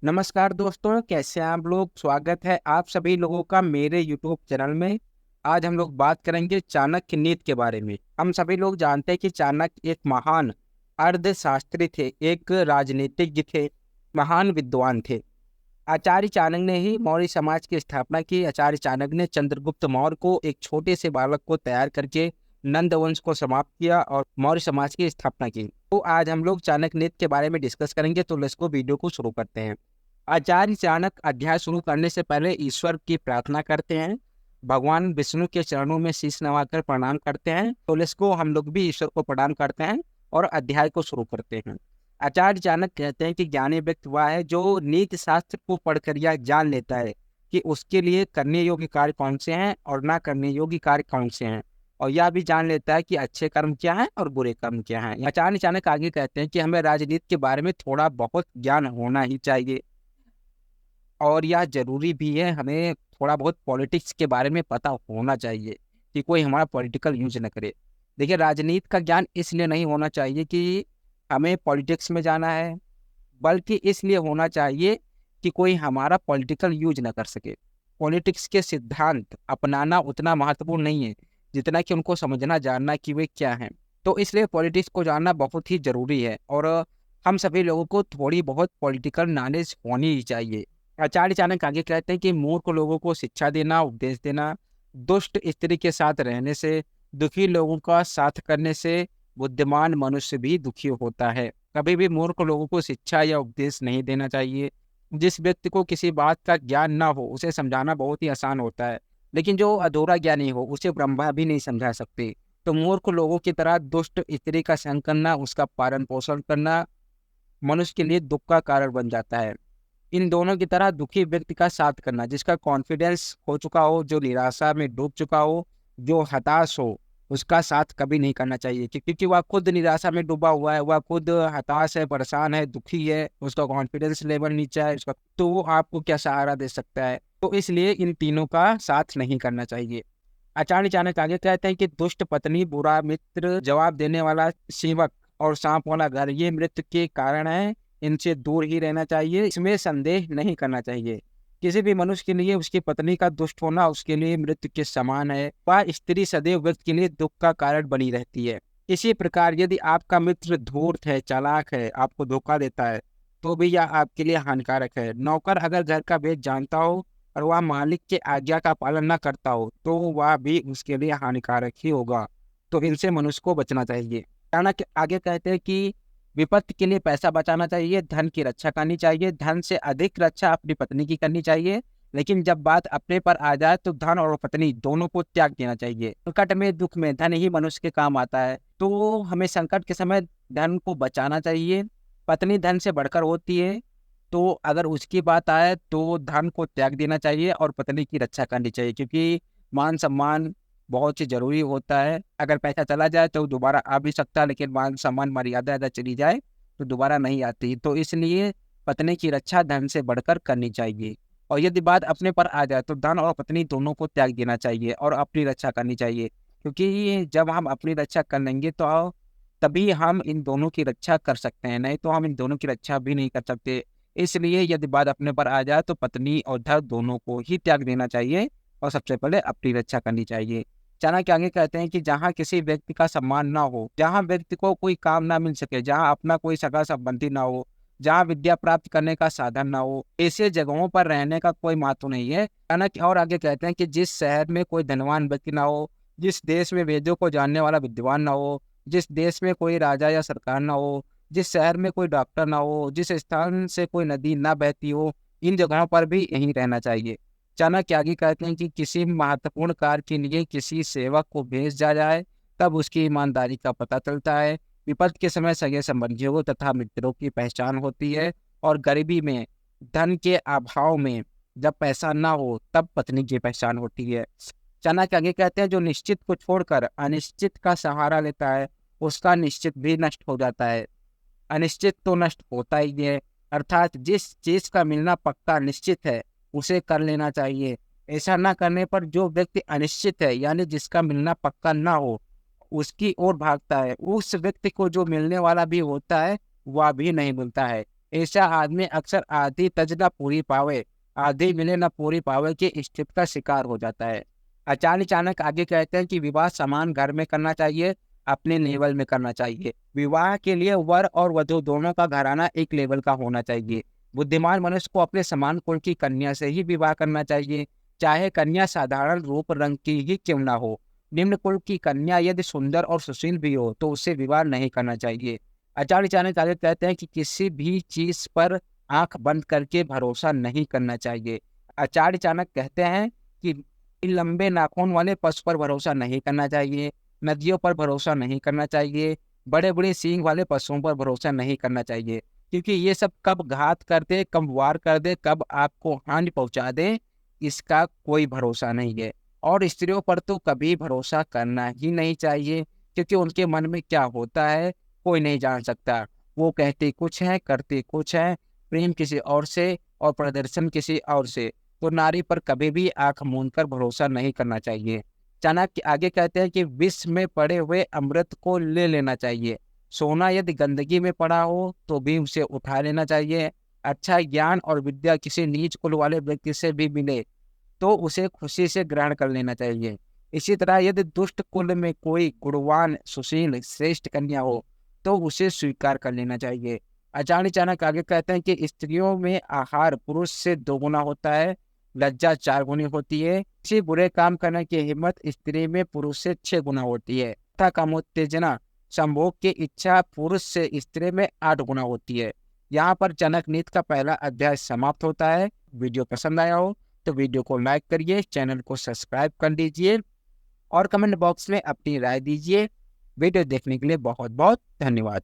नमस्कार दोस्तों, कैसे हैं आप लोग। स्वागत है आप सभी लोगों का मेरे यूट्यूब चैनल में। आज हम लोग बात करेंगे चाणक्य नीति के बारे में। हम सभी लोग जानते हैं कि चाणक्य एक महान अर्थशास्त्री थे, एक राजनीतिज्ञ थे, महान विद्वान थे। आचार्य चाणक्य ने ही मौर्य समाज की स्थापना की। आचार्य चाणक्य ने चंद्रगुप्त मौर्य को, एक छोटे से बालक को तैयार करके नंद वंश को समाप्त किया और मौर्य समाज की स्थापना की। तो आज हम लोग चाणक्य नीति के बारे में डिस्कस करेंगे। तो लेट्स गो, वीडियो को शुरू करते हैं। आचार्य चाणक्य अध्याय शुरू करने से पहले ईश्वर की प्रार्थना करते हैं, भगवान विष्णु के चरणों में शीश नवाकर प्रणाम करते हैं। तो इसको हम लोग भी ईश्वर को प्रणाम करते हैं और अध्याय को शुरू करते हैं। आचार्य चाणक्य कहते हैं कि ज्ञानी व्यक्ति वह है जो नीति शास्त्र को पढ़कर यह जान लेता है कि उसके लिए करने योग्य कार्य कौन से हैं और ना करने योग्य कार्य कौन से हैं, और यह भी जान लेता है कि अच्छे कर्म क्या हैं और बुरे कर्म क्या हैं। आचार्य चाणक्य आगे कहते हैं कि हमें राजनीति के बारे में थोड़ा बहुत ज्ञान होना ही चाहिए, और यह जरूरी भी है। हमें थोड़ा बहुत पॉलिटिक्स के बारे में पता होना चाहिए कि कोई हमारा पॉलिटिकल यूज न करे। देखिए, राजनीति का ज्ञान इसलिए नहीं होना चाहिए कि हमें पॉलिटिक्स में जाना है, बल्कि इसलिए होना चाहिए कि कोई हमारा पॉलिटिकल यूज न कर सके। पॉलिटिक्स के सिद्धांत अपनाना उतना महत्वपूर्ण नहीं है जितना कि उनको समझना जानना कि वे क्या हैं। तो इसलिए पॉलिटिक्स को जानना बहुत ही जरूरी है, और हम सभी लोगों को थोड़ी बहुत पॉलिटिकल नॉलेज होनी ही चाहिए। आचार्य चाणक्य आगे कहते हैं कि मूर्ख लोगों को शिक्षा देना, उपदेश देना, दुष्ट स्त्री के साथ रहने से, दुखी लोगों का साथ करने से बुद्धिमान मनुष्य भी दुखी होता है। कभी भी मूर्ख लोगों को शिक्षा या उपदेश नहीं देना चाहिए। जिस व्यक्ति को किसी बात का ज्ञान ना हो उसे समझाना बहुत ही आसान होता है, लेकिन जो अधूरा ज्ञानी हो उसे ब्रह्मा भी नहीं समझा सकते। तो मूर्ख लोगों की तरह दुष्ट स्त्री का संग करना, उसका पालन पोषण करना मनुष्य के लिए दुख का कारण बन जाता है। इन दोनों की तरह दुखी व्यक्ति का साथ करना, जिसका कॉन्फिडेंस खो चुका हो, जो निराशा में डूब चुका हो, जो हताश हो, उसका साथ कभी नहीं करना चाहिए। क्योंकि वह खुद निराशा में डूबा हुआ है, वह खुद हताश है, परेशान है, दुखी है, उसका कॉन्फिडेंस लेवल नीचा है उसका, तो वो आपको क्या सहारा दे सकता है। तो इसलिए इन तीनों का साथ नहीं करना चाहिए। आचार्य चाणक्य आगे कहते हैं कि दुष्ट पत्नी, बुरा मित्र, जवाब देने वाला सेवक और सांप वाला घर, ये मृत्यु के कारण है। इनसे दूर ही रहना चाहिए, इसमें संदेह नहीं करना चाहिए। किसी भी मनुष्य के लिए उसकी पत्नी का दुष्ट होना उसके लिए मृत्यु के समान है। वह स्त्री सदैव व्यक्ति के लिए दुख का कारण बनी रहती है। इसी प्रकार यदि आपका मित्र धूर्त है, चालाक है, आपको धोखा देता है, तो भी यह आपके लिए हानिकारक है। नौकर अगर घर का भेद जानता हो और वह मालिक के आज्ञा का पालन न करता हो, तो वह भी उसके लिए हानिकारक ही होगा। तो इनसे मनुष्य को बचना चाहिए। चाणक्य आगे कहते हैं कि विपत्ति के लिए पैसा बचाना चाहिए, धन की रक्षा करनी चाहिए, धन से अधिक रक्षा अपनी पत्नी की करनी चाहिए, लेकिन जब बात अपने पर आ जाए तो धन और पत्नी दोनों को त्याग देना चाहिए। संकट में, दुख में धन ही मनुष्य के काम आता है, तो हमें संकट के समय धन को बचाना चाहिए। पत्नी धन से बढ़कर होती है, तो अगर उसकी बात आए तो धन को त्याग देना चाहिए और पत्नी की रक्षा करनी चाहिए, क्योंकि मान सम्मान बहुत ही जरूरी होता है। अगर पैसा चला जाए तो दोबारा आ भी सकता है, लेकिन मान सम्मान मर्यादा अगर चली जाए तो दोबारा नहीं आती। तो इसलिए पत्नी की रक्षा धन से बढ़कर करनी चाहिए। और यदि बात अपने पर आ जाए तो धन और पत्नी दोनों को त्याग देना चाहिए और अपनी रक्षा करनी चाहिए, क्योंकि जब हम अपनी रक्षा कर लेंगे तो तभी हम इन दोनों की रक्षा कर सकते हैं, नहीं तो हम इन दोनों की रक्षा भी नहीं कर सकते। इसलिए यदि बात अपने पर आ जाए तो पत्नी और धन दोनों को ही त्याग देना चाहिए और सबसे पहले अपनी रक्षा करनी चाहिए। चाणक्य आगे कहते हैं कि जहाँ किसी व्यक्ति का सम्मान ना हो, जहाँ व्यक्ति को कोई काम ना मिल सके, जहाँ अपना कोई सगा संबंधी ना हो, जहाँ विद्या प्राप्त करने का साधन ना हो, ऐसे जगहों पर रहने का कोई महत्व नहीं है। चाणक्य और आगे कहते हैं कि जिस शहर में कोई धनवान व्यक्ति ना हो, जिस देश में वेदों को जानने वाला विद्वान ना हो, जिस देश में कोई राजा या सरकार ना हो, जिस शहर में कोई डॉक्टर ना हो, जिस स्थान से कोई नदी ना बहती हो, इन जगहों पर भी यहीं रहना चाहिए। चाणक्य आगे कहते हैं कि किसी महत्वपूर्ण कार्य के लिए किसी सेवक को भेजा जाए तब उसकी ईमानदारी का पता चलता है। विपत्ति के समय सगे संबंधियों तथा मित्रों की पहचान होती है, और गरीबी में, धन के अभाव में, जब पैसा ना हो तब पत्नी की पहचान होती है। चाणक्य आगे कहते हैं जो निश्चित को छोड़कर अनिश्चित का सहारा लेता है उसका निश्चित भी नष्ट हो जाता है। अनिश्चित तो नष्ट होता ही है, अर्थात जिस चीज का मिलना पक्का निश्चित है उसे कर लेना चाहिए। ऐसा ना करने पर जो व्यक्ति अनिश्चित है, यानी जिसका मिलना पक्का ना हो, उसकी ओर भागता है, उस व्यक्ति को जो मिलने वाला भी होता है वह भी नहीं मिलता है। ऐसा आदमी अक्सर आधी तज न पूरी पावे, आधी मिले न पूरी पावे की स्थिति का शिकार हो जाता है। आचार्य चाणक्य आगे कहते हैं कि विवाह समान घर में करना चाहिए, अपने लेवल में करना चाहिए। विवाह के लिए वर और वधु दोनों का घराना एक लेवल का होना चाहिए। बुद्धिमान मनुष्य को अपने समान कुल की कन्या से ही विवाह करना चाहिए, चाहे कन्या साधारण रूप रंग की ही क्यों ना हो। निम्न कुल की कन्या यदि सुंदर और सुशील भी हो तो उससे विवाह नहीं करना चाहिए। आचार्य चाणक्य आगे कहते हैं कि किसी भी चीज पर आंख बंद करके भरोसा नहीं करना चाहिए। आचार्य चाणक्य कहते हैं कि लंबे नाखून वाले पशु पर भरोसा नहीं करना चाहिए, नदियों पर भरोसा नहीं करना चाहिए, बड़े बड़े सींग वाले पशुओं पर भरोसा नहीं करना चाहिए, क्योंकि ये सब कब घात कर दे, कब वार कर दे, कब आपको हानि पहुंचा दे, इसका कोई भरोसा नहीं है। और स्त्रियों पर तो कभी भरोसा करना ही नहीं चाहिए, क्योंकि उनके मन में क्या होता है कोई नहीं जान सकता। वो कहते कुछ है, करते कुछ है, प्रेम किसी और से और प्रदर्शन किसी और से। तो नारी पर कभी भी आंख मूंद कर भरोसा नहीं करना चाहिए। चाणक्य आगे कहते हैं कि विष में पड़े हुए अमृत को ले लेना चाहिए। सोना यदि गंदगी में पड़ा हो तो भी उसे उठा लेना चाहिए। अच्छा ज्ञान और विद्या किसी नीच कुल वाले व्यक्ति से भी मिले तो उसे खुशी से ग्रहण कर लेना चाहिए। इसी तरह यदि दुष्ट कुल में कोई गुणवान सुशील श्रेष्ठ कन्या हो तो उसे स्वीकार कर लेना चाहिए। आचार्य चाणक्य आगे कहते हैं कि स्त्रियों में आहार पुरुष से 2 गुना होता है, लज्जा 4 गुनी होती है, किसी बुरे काम करने की हिम्मत स्त्री में पुरुष से 6 गुना होती है तथा कामोत्तेजना संभोग की इच्छा पुरुष से स्त्री में 8 गुना होती है। यहाँ पर चाणक्य नीति का पहला अध्याय समाप्त होता है। वीडियो पसंद आया हो तो वीडियो को लाइक करिए, चैनल को सब्सक्राइब कर लीजिए और कमेंट बॉक्स में अपनी राय दीजिए। वीडियो देखने के लिए बहुत बहुत धन्यवाद।